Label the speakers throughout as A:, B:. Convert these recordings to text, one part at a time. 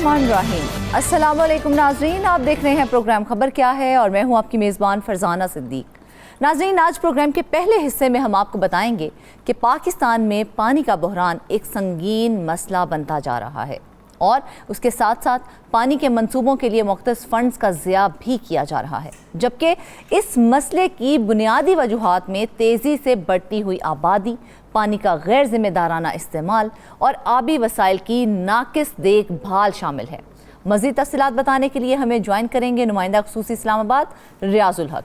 A: बिस्मिल्लाहिर्रहमानिर्रहीम। अस्सलाम वालेकुम नाज़रीन, आप देख रहे हैं प्रोग्राम खबर क्या है और मैं हूं आपकी मेज़बान फरजाना सिद्दीक। नाज़रीन, आज प्रोग्राम के पहले हिस्से में हम आपको बताएंगे कि पाकिस्तान में पानी का बहरान एक संगीन मसला बनता जा रहा है और उसके साथ साथ पानी के मंसूबों के लिए मुख्तस फंड्स का ज़िया भी किया जा रहा है, जबकि इस मसले की बुनियादी वजूहात में तेज़ी से बढ़ती हुई आबादी, पानी का गैर जिम्मेदाराना इस्तेमाल और आबी वसाइल की नाकिस देखभाल शामिल है। मज़ीद तफ़सीलात बताने के लिए हमें ज्वाइन करेंगे नुमाइंदा ख़ुसूसी इस्लामाबाद रियाजुल हक,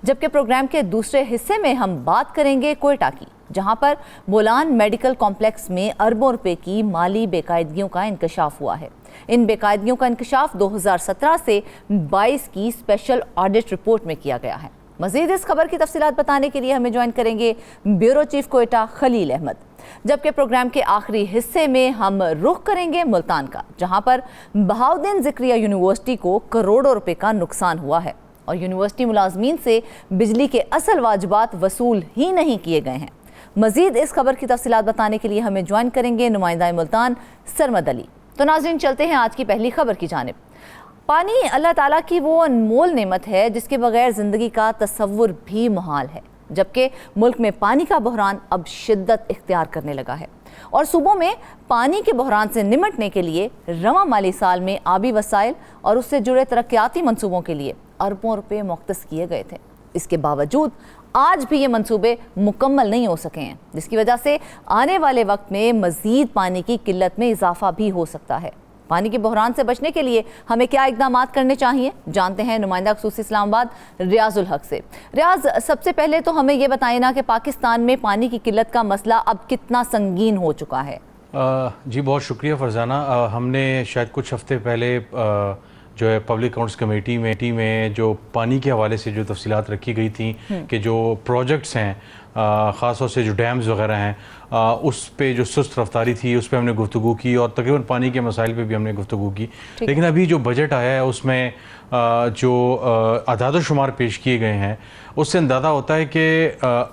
A: जबकि प्रोग्राम के दूसरे हिस्से में हम बात करेंगे कोयटा की, जहां पर बोलान मेडिकल कॉम्प्लेक्स में अरबों रुपए की माली बेकायदगियों का इंकशाफ हुआ है। इन बेकायदगियों का इंकशाफ 2017 से 22 की स्पेशल ऑडिट रिपोर्ट में किया गया है। मज़ीद इस खबर की तफसीलात बताने के लिए हमें ज्वाइन करेंगे ब्यूरो चीफ कोयटा खलील अहमद, जबकि प्रोग्राम के आखिरी हिस्से में हम रुख करेंगे मुल्तान का, जहां पर बहाउद्दीन ज़िक्रिया यूनिवर्सिटी को करोड़ों रुपए का नुकसान हुआ है और यूनिवर्सिटी मुलाजमीन से बिजली के असल वाजिबात वसूल ही नहीं किए गए हैं। मज़ीद इस खबर की तफसीलात बताने के लिए हमें ज्वाइन करेंगे नुमाइंदा मुल्तान सरमद अली। तो नाज़रीन, चलते हैं आज की पहली खबर की जानिब। पानी अल्लाह ताला की वो अनमोल नेमत है जिसके बगैर ज़िंदगी का तसव्वुर भी मुहाल है, जबकि मुल्क में पानी का बहरान अब शिद्दत इख्तियार करने लगा है और सूबों में पानी के बहरान से निमटने के लिए रवां माली साल में आबी वसाइल और उससे जुड़े तरक्याती मंसूबों के लिए अरबों रुपये मुख्तस किए गए थे। इसके बावजूद आज भी ये मंसूबे मुकम्मल नहीं हो सके हैं, जिसकी वजह से आने वाले वक्त में मज़ीद पानी की किल्लत में इजाफा भी हो सकता है। पानी के बहरान से बचने के लिए हमें क्या इक़दाम करने चाहिए, जानते हैं नुमाइंदा ख़ुसूसी इस्लामाबाद रियाजुल हक से। रियाज, सबसे पहले तो हमें ये बताइए ना कि पाकिस्तान में पानी की किल्लत का मसला अब कितना संगीन हो चुका है।
B: जी बहुत शुक्रिया फरजाना। हमने शायद कुछ हफ्ते पहले जो है पब्लिक अकाउंट्स कमेटी में जो पानी के हवाले से जो तफसीलात रखी गई थी कि जो प्रोजेक्ट्स हैं, ख़ास तौर से जो डैम्स वगैरह हैं, उस पे जो सुस्त रफ्तारी थी उस पे हमने गुफ्तगू की और तकरीबन पानी के मसाइल पे भी हमने गुफ्तगू की। लेकिन अभी जो बजट आया है उसमें जो अदाद शुमार पेश किए गए हैं उससे अंदाज़ा होता है कि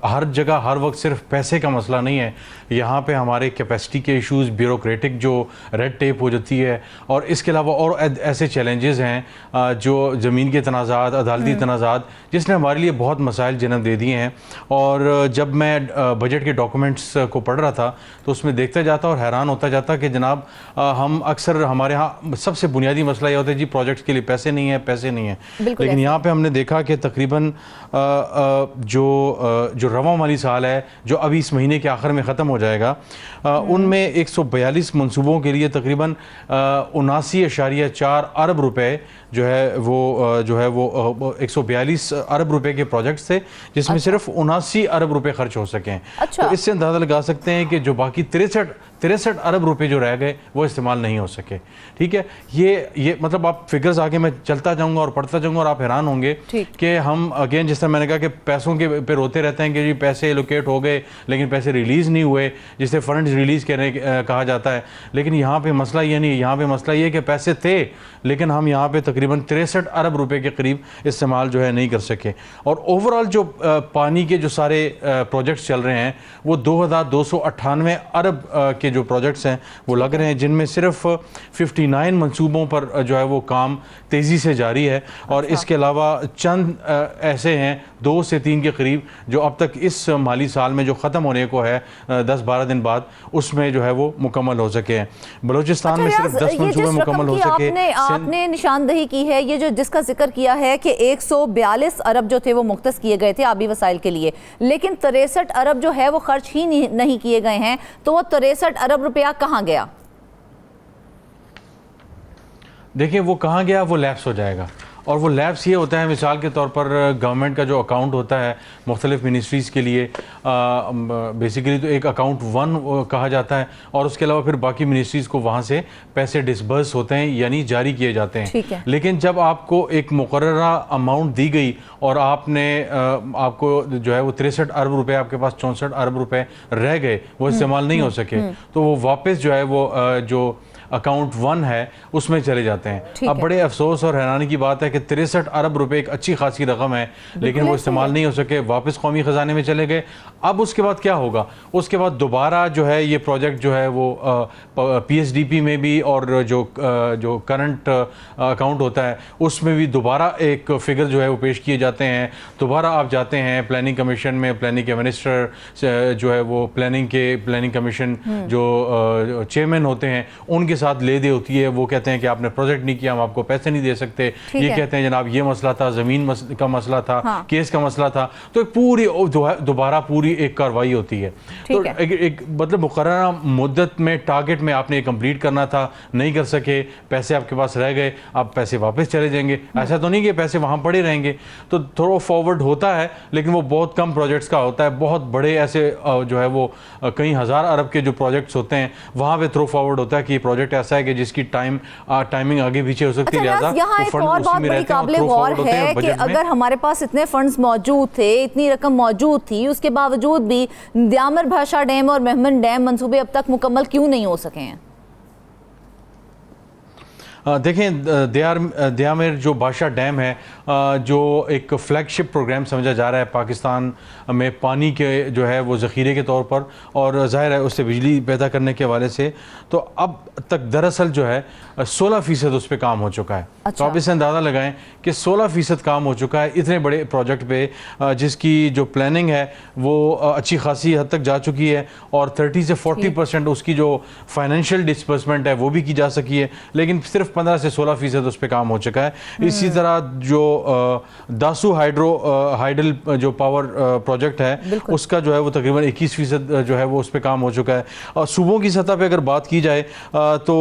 B: हर जगह हर वक्त सिर्फ पैसे का मसला नहीं है। यहाँ पे हमारे कैपेसिटी के इश्यूज़, ब्यूरोक्रेटिक जो रेड टेप हो जाती है और इसके अलावा और ऐसे चैलेंजेस हैं जो ज़मीन के तनाज़ात, अदालती तनाज़ात, जिसने हमारे लिए बहुत मसाइल जन्म दे दिए हैं। और जब मैं बजट के डॉक्यूमेंट्स को पढ़ रहा था तो उसमें देखता जाता और हैरान होता जाता कि जनाब हम अक्सर हमारे यहाँ सबसे बुनियादी मसला ये होता है जी प्रोजेक्ट्स के लिए पैसे नहीं है। लेकिन यहाँ पे हमने देखा कि तकरीबन जो रवां माली साल है जो अभी इस महीने के आखिर में ख़त्म हो जाएगा, उनमें 142 मनसूबों के लिए तकरीबन 79.4 अरब रुपए जो है वो 142 अरब रुपए के प्रोजेक्ट्स थे, जिसमें सिर्फ 79 अरब रुपए खर्च हो सके हैं।
A: अच्छा।
B: तो इससे अंदाज़ा लगा सकते हैं कि जो बाकी 63 अरब रुपए जो रह गए वो इस्तेमाल नहीं हो सके। ठीक है, ये मतलब आप फिगर्स आगे मैं चलता जाऊंगा और पढ़ता जाऊंगा और आप हैरान होंगे कि हम अगेन जिस तरह मैंने कहा कि पैसों के पे रोते रहते हैं कि जी पैसे एलोकेट हो गए लेकिन पैसे रिलीज़ नहीं हुए, जिसे फंड्स रिलीज़ करने कहा जाता है। लेकिन यहाँ पे मसला ये नहीं, यहाँ पे मसला ये कि पैसे थे लेकिन हम यहाँ पे तकरीबन 63 अरब रुपए के करीब इस्तेमाल जो है नहीं कर सके। और ओवरऑल जो पानी के जो सारे प्रोजेक्ट्स चल रहे हैं वो 2298 अरब के जो प्रोजेक्ट्स हैं वो लग रहे हैं, जिनमें सिर्फ 59 मंसूबों पर जो है वो काम तेज़ी से जारी है। और इसके अलावा चंद ऐसे हैं 2 से 3 के करीब जो अब तक इस माली साल में जो ख़त्म होने को है 10-12 दिन बाद उसमें जो है वो मुकम्मल हो सके हैं। बलूचिस्तान में सिर्फ 10 मंसूबे मुकम्मल हो सके।
A: आपने निशानदही की है, ये जो जिसका जिक्र किया है कि 142 अरब जो थे वो मुख्तस किए गए थे आबी वसाइल के लिए, लेकिन 63 अरब जो है वो खर्च ही नहीं किए गए हैं, तो वो 63 अरब रुपया कहाँ गया?
B: देखिए वो कहाँ गया, वो लैप्स हो जाएगा। और वो लैप्स ये होता है, मिसाल के तौर पर गवर्नमेंट का जो अकाउंट होता है मुख्तलिफ मिनिस्ट्रीज़ के लिए, बेसिकली तो एक अकाउंट 1 कहा जाता है और उसके अलावा फिर बाकी मिनिस्ट्रीज़ को वहाँ से पैसे डिसबर्स होते हैं यानी जारी किए जाते हैं। लेकिन जब आपको एक मुकर्ररा अमाउंट दी गई और आपको जो है वो 63 अरब रुपए, आपके पास 64 अरब रुपए रह गए, वो इस्तेमाल नहीं हो सके, तो वो वापस जो है वो जो अकाउंट 1 है उसमें चले जाते हैं। अब बड़े अफसोस और हैरानी की बात है कि 63 अरब रुपए एक अच्छी खासी रकम है, लेकिन वो इस्तेमाल नहीं हो सके, वापस कौमी ख़जाने में चले गए। अब उसके बाद क्या होगा? उसके बाद दोबारा जो है ये प्रोजेक्ट जो है वो PSDP में भी और जो करंट अकाउंट होता है उसमें भी दोबारा एक फिगर जो है वो पेश किए जाते हैं। दोबारा आप जाते हैं प्लानिंग कमीशन में, प्लानिंग के मिनिस्टर जो है वो प्लानिंग कमीशन जो चेयरमैन होते हैं उनके साथ ले दे होती है। वो कहते हैं कि आपने प्रोजेक्ट नहीं किया, हम आपको पैसे नहीं दे सकते। ये कहते हैं जनाब ये मसला था, ज़मीन का मसला था, केस का मसला था। तो पूरी दोबारा पूरी एक कार्रवाई होती है। तो एक मतलब मुकर्ररा मुद्दत में, टारगेट में आपने कंप्लीट करना था, नहीं कर सके, पैसे आपके पास रह गए, अब पैसे वापस चले जाएंगे। ऐसा तो नहीं कि पैसे वहाँ पड़े रहेंगे। तो थ्रो फॉरवर्ड होता है, लेकिन वो बहुत कम प्रोजेक्ट्स का होता है। बहुत बड़े ऐसे जो है वो कई हज़ार अरब के जो प्रोजेक्ट्स होते हैं वहाँ पे थ्रो फॉरवर्ड होता है कि ये प्रोजेक्ट ऐसा है कि जिसकी टाइमिंग आगे पीछे हो सकती है।
A: यहाँ एक और बात बड़ी काबिल गौर है कि अगर हमारे पास इतने फंड्स मौजूद थे, इतनी रकम मौजूद थी, उसके बावजूद भी द्यामर भाषा डैम और मेहमन डैम मंसूबे अब तक मुकम्मल क्यों नहीं हो सके हैं?
B: देखें, द्यामर जो बादशाह डैम है जो एक फ्लैगशिप प्रोग्राम समझा जा रहा है पाकिस्तान में पानी के जो है वो ज़ख़ीरे के तौर पर, और ज़ाहिर है उससे बिजली पैदा करने के हवाले से। तो अब तक दरअसल जो है 16% उस पर काम हो चुका है। तो आप इससे अंदाज़ा लगाएं कि 16% काम हो चुका है इतने बड़े प्रोजेक्ट पे, जिसकी जो प्लानिंग है वो अच्छी खासी हद तक जा चुकी है, और 30 से 40% उसकी जो फाइनेंशियल डिस्बर्समेंट है वो भी की जा सकी है, लेकिन सिर्फ 15 से 16% उस पर काम हो चुका है। इसी तरह जो दासू हाइडल जो पावर प्रोजेक्ट है उसका जो है वो तकरीबन 21% जो है वो उस पर काम हो चुका है। और सूबों की सतह पे अगर बात की जाए तो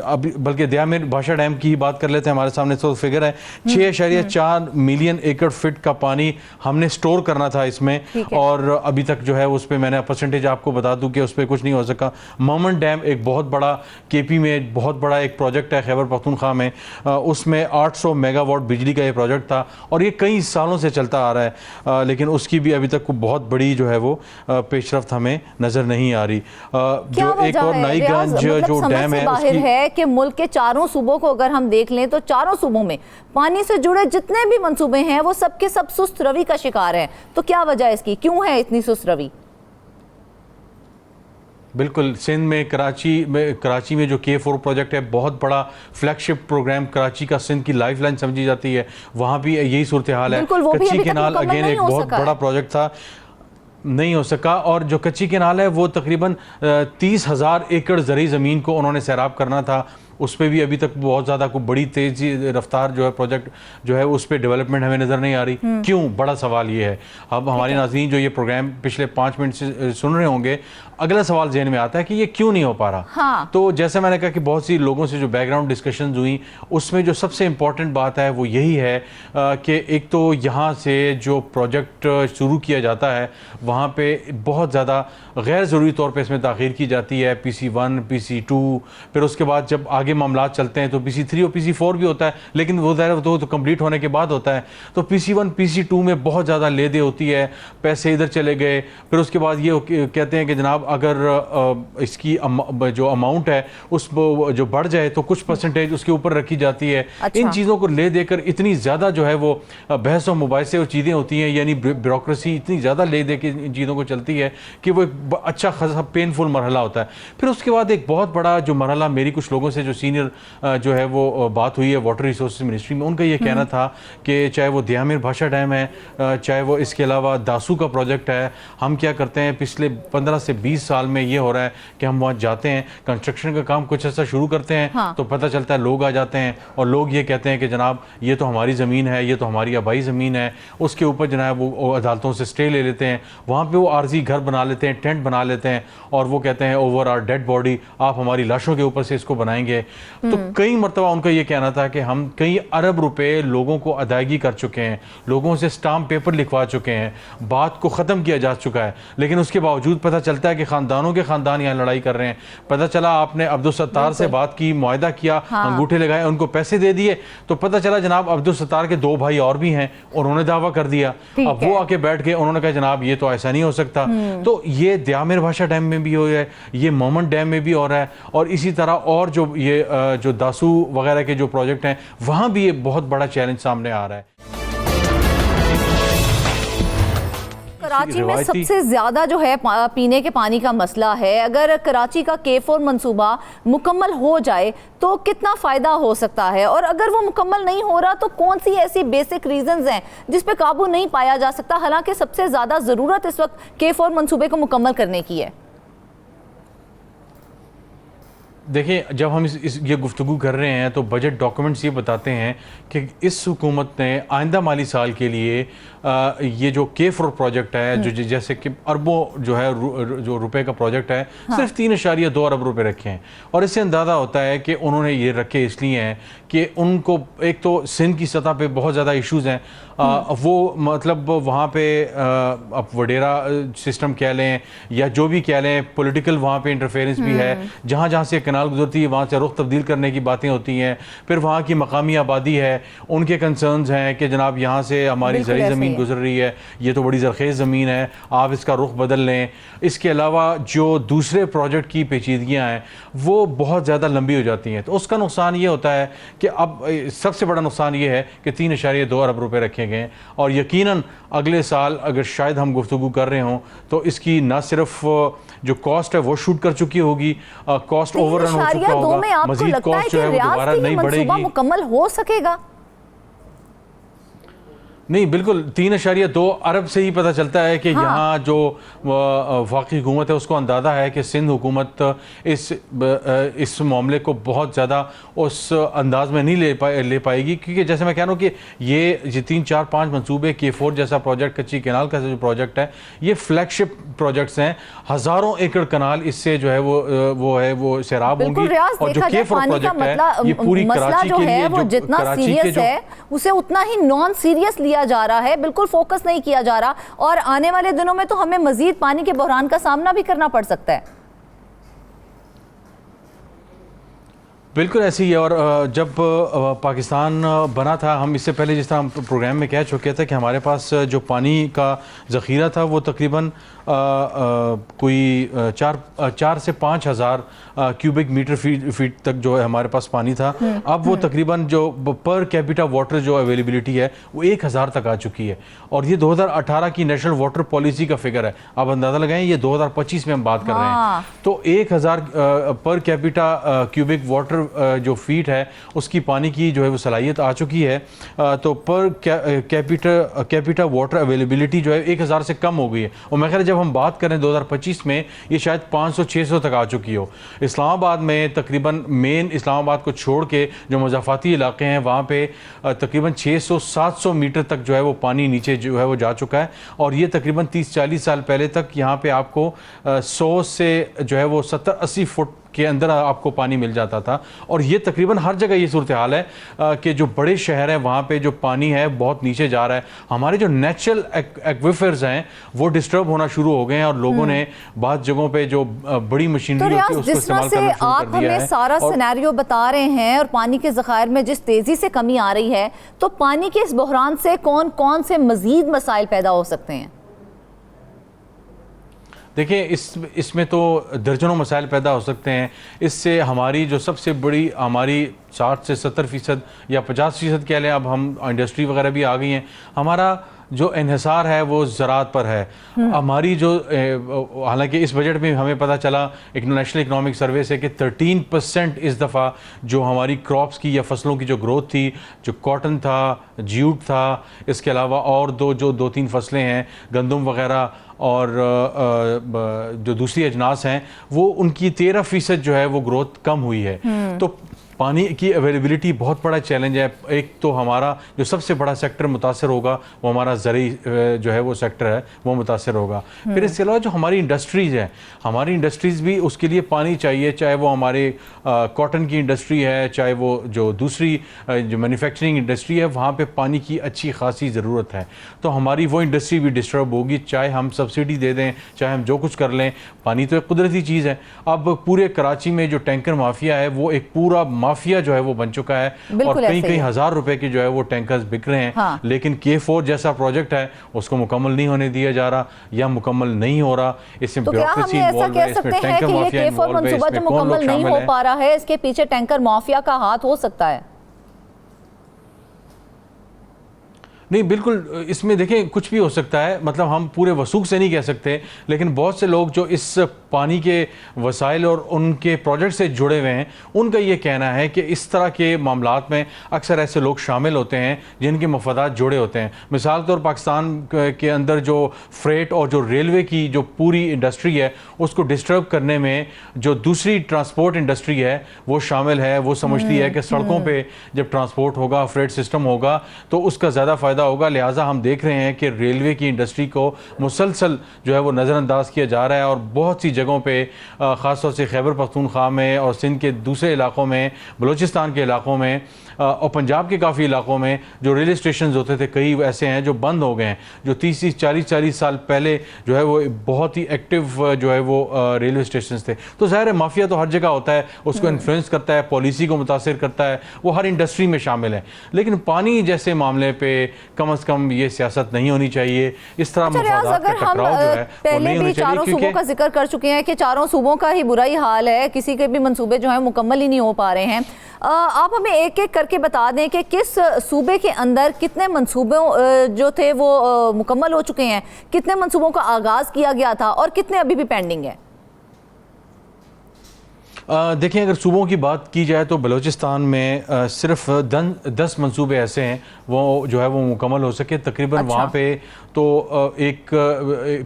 B: अभी बल्कि द्यामर भाषा डैम की ही बात कर लेते हैं। हमारे सामने तो फिगर है 6.4 मिलियन एकड़ फिट का पानी हमने स्टोर करना था इसमें, और अभी तक जो है उस पर मैंने परसेंटेज आपको बता दूं कि उस पर कुछ नहीं हो सका। मेहमन डैम एक बहुत बड़ा KP में बहुत बड़ा एक प्रोजेक्ट है खैबर पख्तूनख्वा में, उसमें 800 मेगावाट बिजली का ये प्रोजेक्ट था और ये कई सालों से चलता आ रहा है, लेकिन उसकी भी अभी तक कोई बहुत बड़ी जो है वो पेशरफ्त हमें नज़र नहीं आ रही। जो एक और नाईगंज जो डैम है
A: बाहर है कि मुल्क के चारों सूबों को अगर हम देख लें तो चारों सूबों में पानी से जुड़े जितने भी मंसूबे हैं वो सबके सब सुस्त रवि का शिकार हैं। तो क्या वजह इसकी, क्यों है इतनी सुस्त रवि?
B: बिल्कुल, सिंध में कराची में जो K4 प्रोजेक्ट है बहुत बड़ा फ्लैगशिप प्रोग्राम, कराची का सिंध की लाइफलाइन समझी जाती है, वहाँ भी यही सूरत हाल है। कच्ची केनाल अगेन एक बहुत बड़ा प्रोजेक्ट था, नहीं हो सका। और जो कच्ची केनाल है वो तकरीबन 30,000 एकड़ ज़री ज़मीन को उन्होंने सैराब करना था, उस पर भी अभी तक बहुत ज़्यादा कोई बड़ी तेज़ी रफ्तार जो है प्रोजेक्ट जो है उस पर डेवलपमेंट हमें नज़र नहीं आ रही। क्यों? बड़ा सवाल ये है। अब हमारे नाज़रीन जो ये प्रोग्राम पिछले 5 मिनट से सुन रहे होंगे, अगला सवाल जहन में आता है कि ये क्यों नहीं हो पा रहा। तो जैसे मैंने कहा कि बहुत सी लोगों से जो बैकग्राउंड डिस्कशंस हुई उसमें जो सबसे इम्पॉर्टेंट बात है वो यही है कि एक तो यहाँ से जो प्रोजेक्ट शुरू किया जाता है वहाँ पे बहुत ज़्यादा गैर ज़रूरी तौर पे इसमें ताख़ीर की जाती है। PC1, PC2, फिर उसके बाद जब आगे मामलात चलते हैं तो PC3 और PC4 भी होता है, लेकिन वो ज़ाहिर तो कंप्लीट होने के बाद होता है। तो PC1, PC2 में बहुत ज़्यादा ले दे होती है, पैसे इधर चले गए। फिर उसके बाद ये कहते हैं कि जनाब अगर इसकी जो अमाउंट है उस जो बढ़ जाए तो कुछ परसेंटेज उसके ऊपर रखी जाती है। इन चीज़ों को ले देकर इतनी ज़्यादा जो है वो बहस और मुबाहिसे और चीज़ें होती हैं, यानी ब्यूरोक्रेसी इतनी ज़्यादा ले दे के इन चीज़ों को चलती है कि वो एक अच्छा खासा पेनफुल मरहला होता है। फिर उसके बाद एक बहुत बड़ा जो मरहला मेरी कुछ लोगों से जो सीनियर जो है वो बात हुई है वाटर रिसोर्स मिनिस्ट्री में, उनका ये कहना था कि चाहे वो द्यामर भाषा डैम है, चाहे वो इसके अलावा दासू का प्रोजेक्ट है, हम क्या करते हैं पिछले 15 से 20 साल में ये हो रहा है कि हम वहाँ जाते हैं, कंस्ट्रक्शन का काम कुछ ऐसा शुरू करते हैं तो पता चलता है लोग आ जाते हैं और लोग ये कहते हैं कि जनाब ये तो हमारी ज़मीन है, ये तो हमारी आबाई ज़मीन है। उसके ऊपर जनाब वो अदालतों से स्टे ले लेते हैं, वहाँ पर वो आर्जी घर बना लेते हैं, टेंट बना लेते हैं और वो कहते हैं ओवर आर डेड बॉडी, आप हमारी लाशों के ऊपर से इसको बनाएंगे तो कई मरतबा उनका ये कहना था कि हम कई अरब रुपए लोगों को अदायगी कर चुके हैं, लोगों से स्टाम्प पेपर लिखवा चुके हैं, बात को ख़त्म किया जा चुका है, लेकिन उसके बावजूद पता चलता है कि ख़ानदानों के ख़ानदान यहाँ लड़ाई कर रहे हैं। पता चला आपने अब्दुल सत्तार से बात की, मुआहदा किया, अंगूठे लगाए, उनको पैसे दे दिए, तो पता चला जनाब अब्दुल सत्तार के 2 भाई और भी हैं, उन्होंने दावा कर दिया। अब वो आके बैठ के उन्होंने कहा जनाब ये तो ऐसा नहीं हो सकता। तो ये द्यामिर भाषा डैम में भी हो रहा है, ये मोमन डैम में भी हो रहा है, और इसी तरह और जो ये जो दासू वगैरह के जो प्रोजेक्ट हैं वहाँ भी ये बहुत बड़ा चैलेंज सामने आ रहा है।
A: कराची में सबसे ज्यादा जो है पीने के पानी का मसला है। अगर कराची का K4 मंसूबा मुकम्मल हो जाए तो कितना फ़ायदा हो सकता है, और अगर वो मुकम्मल नहीं हो रहा तो कौन सी ऐसी बेसिक रीजंस हैं जिस पे काबू नहीं पाया जा सकता, हालांकि सबसे ज़्यादा ज़रूरत इस वक्त K4 मंसूबे को मुकम्मल करने की है।
B: देखिए, जब हम ये गुफ्तगू कर रहे हैं तो बजट डॉक्यूमेंट्स ये बताते हैं कि इस हुकूमत ने आइंदा माली साल के लिए ये जो K4 प्रोजेक्ट है, जो जैसे कि अरबों जो है जो रुपए का प्रोजेक्ट है, सिर्फ 3.2 अरब रुपए रखे हैं। और इससे अंदाज़ा होता है कि उन्होंने ये रखे इसलिए हैं कि उनको एक तो सिंध की सतह पे बहुत ज़्यादा इश्यूज़ हैं, वो मतलब वहाँ पे अब वडेरा सिस्टम कह लें या जो भी कह लें, पॉलिटिकल वहाँ पे इंटरफेरेंस भी है। जहाँ जहाँ से कनाल गुजरती है वहाँ से रुख तब्दील करने की बातें होती हैं। फिर वहाँ की मकामी आबादी है, उनके कंसर्न्स हैं कि जनाब यहाँ से हमारी ज़री ज़मीन गुजर रही है, ये तो बड़ी ज़रखेज़ ज़मीन है, आप इसका रुख बदल लें। इसके अलावा जो दूसरे प्रोजेक्ट की पेचीदगियाँ हैं वो बहुत ज़्यादा लंबी हो जाती हैं, तो उसका नुकसान ये होता है कि अब सबसे बड़ा नुकसान ये है कि 3.2 अरब रुपए रखे गए, और यकीनन अगले साल अगर शायद हम गुफ्तगू कर रहे हों तो इसकी न सिर्फ जो कॉस्ट है वो शूट कर चुकी होगी, कॉस्ट ओवररन हो चुका होगा, मजीद कॉस्ट जो है वो दोबारा नहीं बढ़ेगी।
A: मुकम्मल हो सकेगा?
B: नहीं, बिल्कुल 3.2 अरब से ही पता चलता है कि यहाँ जो वाकई हुकूमत है उसको अंदाज़ा है कि सिंध हुकूमत इस मामले को बहुत ज़्यादा उस अंदाज में नहीं ले पाएगी, क्योंकि जैसे मैं कह रहा हूँ कि ये 3, 4, 5 मंसूबे K4 जैसा प्रोजेक्ट, कच्ची कैनाल का जो प्रोजेक्ट है, ये फ्लैगशिप प्रोजेक्ट्स हैं। हज़ारों एकड़ कनाल इससे जो है वो सैराब होंगी, और जो K4 प्रोजेक्ट है ये पूरी कराची के लिए
A: वो जितना सीरियस है उसे उतना ही नॉन सीरियस लिया जा रहा है, बिल्कुल फोकस नहीं किया जा रहा, और आने वाले दिनों में तो हमें मजीद पानी के बहरान का सामना भी करना पड़ सकता है।
B: बिल्कुल ऐसे ही है। और जब पाकिस्तान बना था, हम इससे पहले जिस तरह हम प्रोग्राम में कह चुके थे कि हमारे पास जो पानी का ज़ख़ीरा था वो तकरीबन कोई 4 से 5 हज़ार क्यूबिक मीटर फीट तक जो है हमारे पास पानी था। अब वो तकरीबन जो पर कैपिटा वाटर जो अवेलेबिलिटी है वो 1000 तक आ चुकी है, और ये 2018 की नेशनल वाटर पॉलिसी का फिगर है। आप अंदाज़ा लगाएं, ये 2025 में हम बात कर रहे हैं, तो 1000 पर कैपिटा क्यूबिक वाटर जो फीट है उसकी पानी की जो है वो सलाहियत आ चुकी है। तो पर कैपिटा वाटर अवेलेबिलिटी जो है 1000 से कम हो गई है, और मैं ख्याल जब हम बात करें 2025 में ये शायद 500-600 तक आ चुकी हो। इस्लामाबाद में तकरीबन मेन इस्लामाबाद को छोड़ के जो मज़ाफ़ाती इलाके हैं वहाँ पे तकरीबन 600-700 मीटर तक जो है वो पानी नीचे जो है वो जा चुका है, और ये तकरीबन 30-40 साल पहले तक यहाँ पे आपको 100 से जो है वो 70-80 फुट के अंदर आपको पानी मिल जाता था। और ये तकरीबन हर जगह ये सूरत हाल है कि जो बड़े शहर हैं वहाँ पे जो पानी है बहुत नीचे जा रहा है। हमारे जो नेचुरल एक्विफर्स हैं वो डिस्टर्ब होना शुरू हो गए हैं, और लोगों ने बाद जगहों पे जो बड़ी मशीनरी होती है उसको इस्तेमाल करना शुरू कर दिया है।
A: आप हमें सारा सिनेरियो बता रहे हैं, और पानी के ज़खायर में जिस तेज़ी से कमी आ रही है, तो पानी के इस बहरान से कौन कौन से मज़ीद मसाइल पैदा हो सकते हैं?
B: देखिए, इसमें तो दर्जनों मसाइल पैदा हो सकते हैं। इससे हमारी जो सबसे बड़ी हमारी 60 से 70% या 50% कह लें, अब हम इंडस्ट्री वगैरह भी आ गई हैं, हमारा जो इन्हिसार है वो ज़राअत पर है। हमारी जो हालांकि इस बजट में हमें पता चला एक नेशनल इकनॉमिक सर्वे से कि 13% इस दफ़ा जो हमारी क्रॉप्स की या फसलों की जो ग्रोथ थी, जो कॉटन था, जूट था, इसके अलावा और 2-3 फसलें हैं गंदम वगैरह, और जो दूसरी अजनास हैं वो उनकी 13% जो है वो ग्रोथ कम हुई है। तो पानी की अवेलेबिलिटी बहुत बड़ा चैलेंज है। एक तो हमारा जो सबसे बड़ा सेक्टर मुतासर होगा वो हमारा ज़री जो है वो सेक्टर है वो मुतासर होगा। फिर इसके अलावा जो हमारी इंडस्ट्रीज़ है, हमारी इंडस्ट्रीज़ भी उसके लिए पानी चाहिए, चाहे वो हमारे कॉटन की इंडस्ट्री है, चाहे वो जो दूसरी जो मैन्युफैक्चरिंग इंडस्ट्री है, वहाँ पे पानी की अच्छी खासी ज़रूरत है। तो हमारी वो इंडस्ट्री भी डिस्टर्ब होगी, चाहे हम सब्सिडी दे दें, चाहे हम जो कुछ कर लें। पानी तो एक कुदरती चीज़ है। अब पूरे कराची में जो टैंकर माफिया है वो एक पूरा माफिया जो है वो बन चुका है और कई कई हज़ार रुपए के जो है वो टैंकर्स बिक रहे हैं। हाँ। लेकिन K4 जैसा प्रोजेक्ट है उसको मुकम्मल नहीं होने दिया जा रहा या मुकम्मल नहीं हो रहा। इसमें ब्यूरोक्रेसी इन्वॉल्व है, इसमें टैंकर माफिया इन्वॉल्व है, इसमें कौन लोग शामिल
A: नहीं हो पा रहा है, इसके पीछे टैंकर माफिया का हाथ हो सकता है।
B: नहीं, बिल्कुल इसमें देखें कुछ भी हो सकता है, मतलब हम पूरे वसूख से नहीं कह सकते, लेकिन बहुत से लोग जो इस पानी के वसाइल और उनके प्रोजेक्ट से जुड़े हुए हैं उनका ये कहना है कि इस तरह के मामलात में अक्सर ऐसे लोग शामिल होते हैं जिनके मफादात जुड़े होते हैं। मिसाल तौर पाकिस्तान के अंदर जो फ्रेट और जो रेलवे की जो पूरी इंडस्ट्री है उसको डिस्टर्ब करने में जो दूसरी ट्रांसपोर्ट इंडस्ट्री है वो शामिल है। वो समझती है कि सड़कों पर जब ट्रांसपोर्ट होगा, फ्रेट सिस्टम होगा तो उसका ज़्यादा फ़ायदा होगा। लिहाजा हम देख रहे हैं कि रेलवे की इंडस्ट्री को मुसलसल जो है वो नज़रअंदाज किया जा रहा है और बहुत सी जगहों पे ख़ासतौर से खैबर पख्तूनख्वा में और सिंध के दूसरे इलाकों में, बलूचिस्तान के इलाकों में और पंजाब के काफ़ी इलाकों में जो रेलवे स्टेशन होते थे कई ऐसे हैं जो बंद हो गए हैं। जो 30-40 साल पहले जो है वो बहुत ही एक्टिव जो है वो रेलवे स्टेशन थे। तो ज़ाहिर है माफिया तो हर जगह होता है, उसको इन्फ्लुएंस करता है, पॉलिसी को मुतासिर करता है, वो हर इंडस्ट्री में शामिल है। लेकिन पानी जैसे मामले पे कम अज़ कम ये सियासत नहीं होनी चाहिए। इस तरह मफादात का टकराव जो है वो नहीं होना चाहिए।
A: चारों सूबों का जिक्र कर चुके हैं कि चारों सूबों का ही बुरा ही हाल है, किसी के भी मंसूबे जो है मुकम्मल ही नहीं हो पा रहे हैं। आप हमें एक एक करके बता दें कि किस सूबे के अंदर कितने मंसूबों जो थे वो मुकम्मल हो चुके हैं, कितने मंसूबों का आगाज़ किया गया था और कितने अभी भी पेंडिंग है।
B: देखिए, अगर सूबों की बात की जाए तो बलूचिस्तान में सिर्फ 10 मंसूबे ऐसे हैं वो जो है वो मुकम्मल हो सके तकरीबन। अच्छा। वहाँ पे तो एक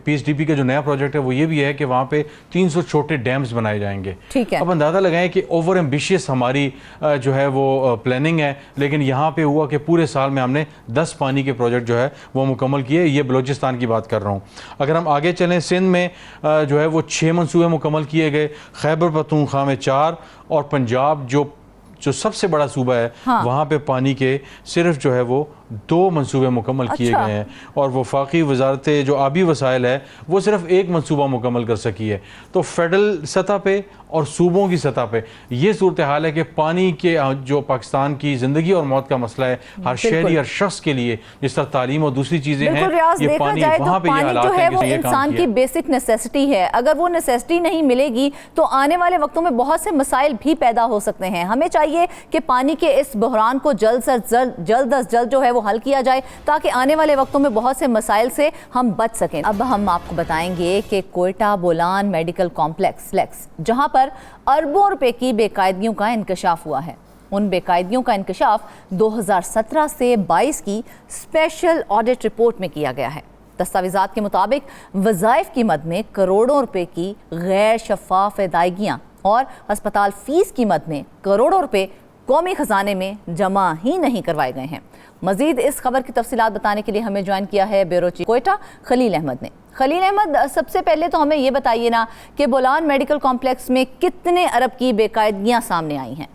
B: PSDP का जो नया प्रोजेक्ट है वो ये भी है कि वहाँ पे 300 छोटे डैम्स बनाए जाएंगे।
A: ठीक है।
B: अब अंदाज़ा लगाएं कि ओवर एम्बिशियस हमारी जो है वो प्लानिंग है, लेकिन यहाँ पे हुआ कि पूरे साल में हमने 10 पानी के प्रोजेक्ट जो है वो मुकम्मल किए। ये बलूचिस्तान की बात कर रहा हूँ। अगर हम आगे चलें, सिंध में जो है वो 6 मंसूबे मुकम्मल किए गए, खैबर पख्तूनख्वा में 4 और पंजाब जो सबसे बड़ा सूबा है, हाँ। वहाँ पे पानी के सिर्फ जो है वो 2 मंसूबे मुकम्मल किए गए हैं और वफाकी वजारत जो आबी वसाइल है वो सिर्फ 1 मंसूबा मुकम्मल कर सकी है। तो फेडरल सतह पे और सूबों की सतह पे ये सूरत हाल है कि पानी के जो पाकिस्तान की ज़िंदगी और मौत का मसला है हर शहरी, हर शख्स के लिए, जिस तरह तालीम और दूसरी चीज़ें हैं, ये पानी वहाँ पे ये हालात है कि
A: इंसान की बेसिक नेसेसिटी है। अगर वो नेसेसिटी नहीं मिलेगी तो आने वाले वक्तों में बहुत से मसाइल भी पैदा हो सकते हैं। हमें चाहिए कि पानी के इस बहरान को जल्द अज जल्द जो है वो हल किया जाए ताकि आने वाले वक्तों में बहुत से मसाइल से हम बच सकें। अब हम आपको बताएंगे कि कोयटा बोलान मेडिकल कॉम्प्लेक्स फ्लेक्स, जहां पर अरबों रुपए की बेकायदगियों का इंकशाफ हुआ है, उन बेकायदगियों का इंकशाफ 2017 से 22 की स्पेशल ऑडिट रिपोर्ट में किया गया है। दस्तावेजात के मुताबिक वज़ाइफ की मद में करोड़ों रुपए की गैर शफाफ अदायगियाँ और अस्पताल फीस की मद में करोड़ों रुपए कौमी खजाने में जमा ही नहीं करवाए गए हैं। मजीद इस खबर की तफसीलात बताने के लिए हमें ज्वाइन किया है ब्यूरो चीफ कोयटा खलील अहमद ने। खलील अहमद, सबसे पहले तो हमें ये बताइए ना कि बोलान मेडिकल कॉम्प्लेक्स में कितने अरब की बेकायदगियां सामने आई हैं?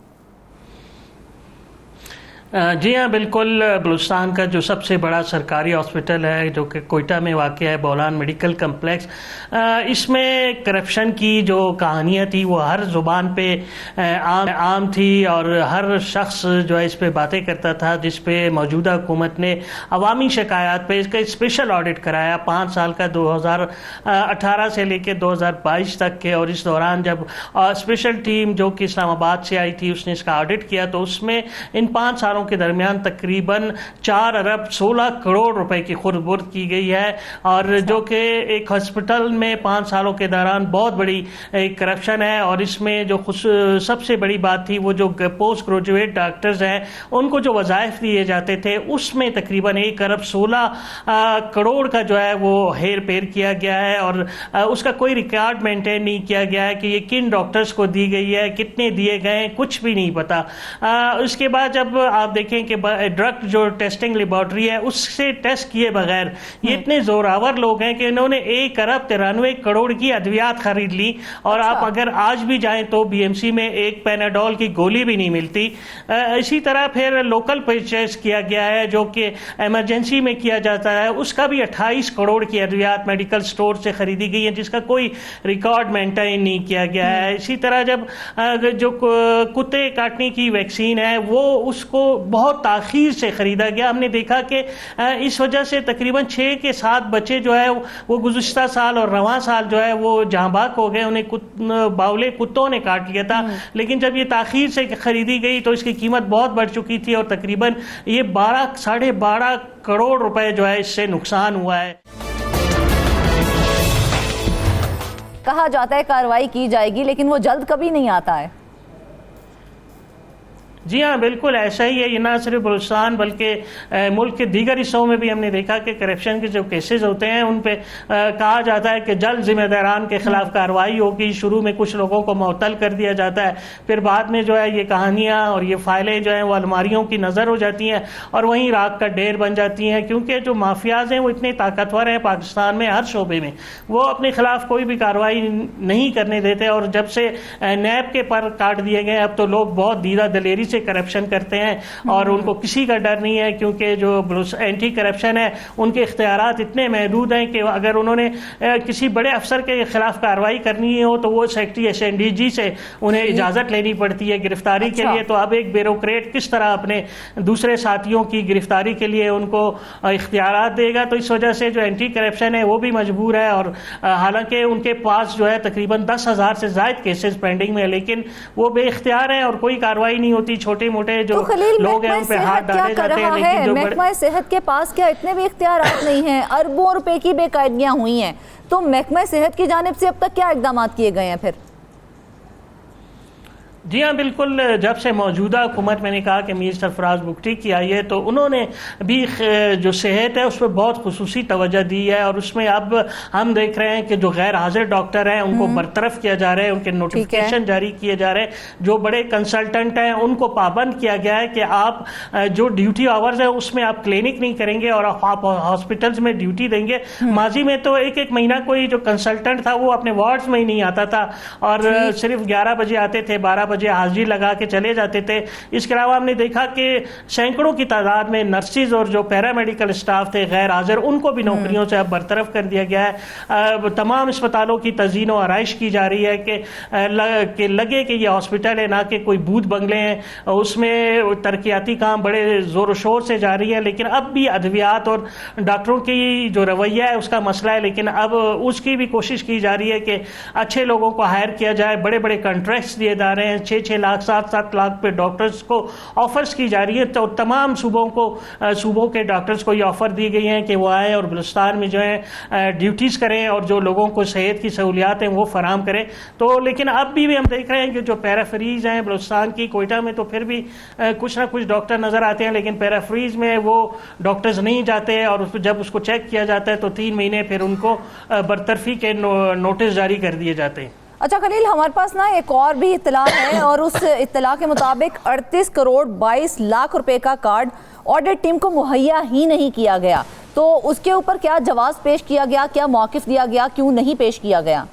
C: जी हाँ, बिल्कुल। बलूचिस्तान का जो सबसे बड़ा सरकारी हॉस्पिटल है जो कि कोयटा में वाक़ है, बोलान मेडिकल कम्प्लेक्स, इसमें करप्शन की जो कहानियाँ थी वो हर ज़ुबान पे आम थी और हर शख्स जो है इस पे बातें करता था, जिस पे मौजूदा हुकूमत ने अवामी शिकायत पे इसका स्पेशल ऑडिट कराया 5 साल का, 2018 से लेकर 2022 तक के। और इस दौरान जब स्पेशल टीम जो कि इस्लामाबाद से आई थी उसने इसका ऑडिट किया तो उसमें इन 5 सालों सालों के दरमियान तकरीबन 4 अरब 16 करोड़ रुपए की खुर्द-बुर्द की गई है, और जो कि एक हॉस्पिटल में 5 सालों के दौरान बहुत बड़ी करप्शन है। और इसमें जो सबसे बड़ी बात थी, वो जो पोस्ट ग्रेजुएट डॉक्टर्स हैं उनको जो वज़ाइफ दिए जाते थे उसमें तकरीबन 1 अरब 16 करोड़ का जो है वो हेर फेर किया गया है, और उसका कोई रिकॉर्ड मेंटेन नहीं किया गया है कि ये किन डॉक्टर्स को दी गई है, कितने दिए गए, कुछ भी नहीं पता। उसके बाद जब आप देखें कि ड्रग जो टेस्टिंग लेबॉर्ट्री है उससे टेस्ट किए बगैर ये इतने जोरावर लोग हैं कि इन्होंने 1 अरब 93 करोड़ की अद्वियात खरीद ली, और आप अगर आज भी जाएं तो बीएमसी में एक पैनाडोल की गोली भी नहीं मिलती। इसी तरह फिर लोकल परचेज किया गया है जो कि इमरजेंसी में किया जाता है, उसका भी 28 करोड़ की अद्वियात मेडिकल स्टोर से खरीदी गई है जिसका कोई रिकॉर्ड मेंटेन नहीं किया गया है। इसी तरह जब जो कुत्ते काटने की वैक्सीन है वो उसको बहुत ताखीर से खरीदा गया। हमने देखा कि इस वजह से तकरीबन 6 के 7 बच्चे जो है वो गुज़िश्ता साल और रवां साल जो है वो जांबाक हो गए, उन्हें बावले कुत्तों ने काट लिया था। लेकिन जब ये ताखीर से खरीदी गई तो इसकी कीमत बहुत बढ़ चुकी थी, और तकरीबन ये 12.5 करोड़ रुपए जो है इससे नुकसान हुआ है।
A: कहा जाता है कार्रवाई की जाएगी, लेकिन वो जल्द कभी नहीं आता है।
C: जी हाँ, बिल्कुल ऐसा ही है। ये ना सिर्फ बलूचिस्तान बल्कि मुल्क के दीगर हिस्सों में भी हमने देखा कि करप्शन के जो केसेस होते हैं उन पे कहा जाता है कि जल्द जिम्मेदारान के खिलाफ कार्रवाई होगी। शुरू में कुछ लोगों को मुअत्तल कर दिया जाता है, फिर बाद में जो है ये कहानियाँ और ये फाइलें जो हैं वो अलमारियों की नज़र हो जाती हैं और वहीं राख का ढेर बन जाती हैं, क्योंकि जो माफियाज हैं वो इतने ताकतवर हैं पाकिस्तान में हर शोबे में, वो अपने खिलाफ कोई भी कार्रवाई नहीं करने देते। और जब से नैब के पर काट दिए गए अब तो लोग बहुत दीदा दलेरी से करप्शन करते हैं और उनको किसी का डर नहीं है, क्योंकि जो एंटी करप्शन है उनके इख्तियारात इतने महदूद हैं कि अगर उन्होंने किसी बड़े अफसर के खिलाफ कार्रवाई करनी हो तो वो सेक्रेटरी एसएनडीजी से उन्हें इजाज़त लेनी पड़ती है गिरफ्तारी के लिए। तो अब एक ब्यूरोक्रेट किस तरह अपने दूसरे साथियों की गिरफ्तारी के लिए उनको इख्तियारात देगा। तो इस वजह से जो एंटी करप्शन है वो भी मजबूर है, और हालांकि उनके पास जो है तकरीबन 10,000 से ज़ायद केसेस पेंडिंग में है, लेकिन वो बेख्तियार हैं और कोई कार्रवाई नहीं होती। छोटे मोटे जो लोग हैं उन पे हाथ डाले जाते हैं, लेकिन जो
A: महकमा सेहत के पास क्या इतने भी इख्तियारात नहीं हैं? अरबों रुपए की बेकायदगियां हुई हैं, तो महकमा सेहत की जानिब से अब तक क्या इक़दाम किए गए हैं फिर?
C: जी हाँ, बिल्कुल। जब से मौजूदा हुकूमत, मैंने कहा कि मीर सरफराज बुगटी की आई है, तो उन्होंने भी जो सेहत है उस पर बहुत खुसूसी तवज्जो दी है, और उसमें अब हम देख रहे हैं कि जो गैर हाजिर डॉक्टर हैं उनको बरतरफ किया जा रहा है, उनके नोटिफिकेशन जारी किए जा रहे हैं। जो बड़े कंसल्टेंट हैं उनको पाबंद किया गया है कि आप जो ड्यूटी आवर्स है उसमें आप क्लिनिक नहीं करेंगे और आप हॉस्पिटल्स में ड्यूटी देंगे। माजी में तो एक महीना कोई जो कंसल्टेंट था वो अपने वार्ड्स में ही नहीं आता था और सिर्फ 11 बजे आते थे, 12 बजे हाजिरी लगा के चले जाते थे। इसके अलावा हमने देखा कि सैकड़ों की तादाद में नर्सिस और जो पैरामेडिकल स्टाफ थे गैर हाजिर, उनको भी नौकरियों से अब बरतरफ कर दिया गया है। तमाम अस्पतालों की तज़ीन और आराइश की जा रही है कि लगे कि ये हॉस्पिटल है ना कि कोई बूथ बंगले हैं। उसमें तरक्याती काम बड़े ज़ोर शोर से जारी है, लेकिन अब भी अद्वियात और डॉक्टरों की जो रवैया है उसका मसला है। लेकिन अब उसकी भी कोशिश की जा रही है कि अच्छे लोगों को हायर किया जाए। बड़े बड़े कॉन्ट्रैक्ट्स दिए जा रहे हैं, 6-6 लाख 7-7 लाख पे डॉक्टर्स को ऑफर्स की जा रही है। तो तमाम सूबों के डॉक्टर्स को ये ऑफर दी गई हैं कि वो आए और बलूचिस्तान में जो है ड्यूटीज़ करें और जो लोगों को सेहत की सहूलियात हैं वो फराम करें। तो लेकिन अब भी हम देख रहे हैं कि जो पैराफ्रीज हैं बलूचिस्तान की, कोयटा में तो फिर भी कुछ ना कुछ डॉक्टर नज़र आते हैं, लेकिन पैराफ्रीज में वो डॉक्टर्स नहीं जाते और जब उसको चेक किया जाता है तो 3 महीने फिर उनको बरतरफी के नोटिस जारी कर दिए जाते हैं।
A: अच्छा खलील, हमारे पास ना एक और भी इत्तला है और उस इत्तला के मुताबिक 38 करोड़ 22 लाख रुपए का कार्ड ऑडिट टीम को मुहैया ही नहीं किया गया। तो उसके ऊपर क्या जवाब पेश किया गया, क्या मौक़िफ़ दिया गया, क्यों नहीं पेश किया गया?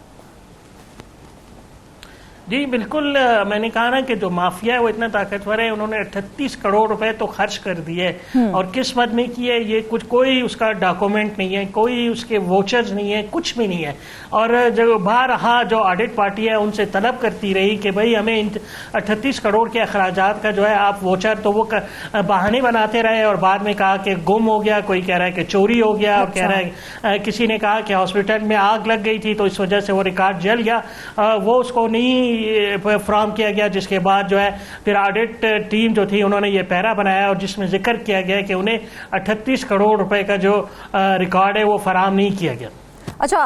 C: जी बिल्कुल, मैंने कहा ना कि जो माफिया है वो इतना ताकतवर है, उन्होंने 38 करोड़ रुपए तो खर्च कर दिए और किस मद में किए ये कुछ कोई उसका डॉक्यूमेंट नहीं है, कोई उसके वोचर्स नहीं है, कुछ भी नहीं है। और जो बारहा जो ऑडिट पार्टी है उनसे तलब करती रही कि भाई हमें इन 38 करोड़ के अखराजात का जो है आप वोचर, तो वो बहाने बनाते रहे और बाद में कहा कि गुम हो गया, कोई कह रहा है कि चोरी हो गया, और कह रहा है किसी ने कहा कि हॉस्पिटल में आग लग गई थी तो इस वजह से वो रिकॉर्ड जल गया। वो उसको नहीं फ्राहम किया गया, जिसके बाद जो है फिर ऑडिट टीम जो थी उन्होंने ये पैरा बनाया और जिसमें जिक्र किया गया कि उन्हें 38 करोड़ रुपए का जो रिकॉर्ड है वो फराहम नहीं किया गया।
A: अच्छा,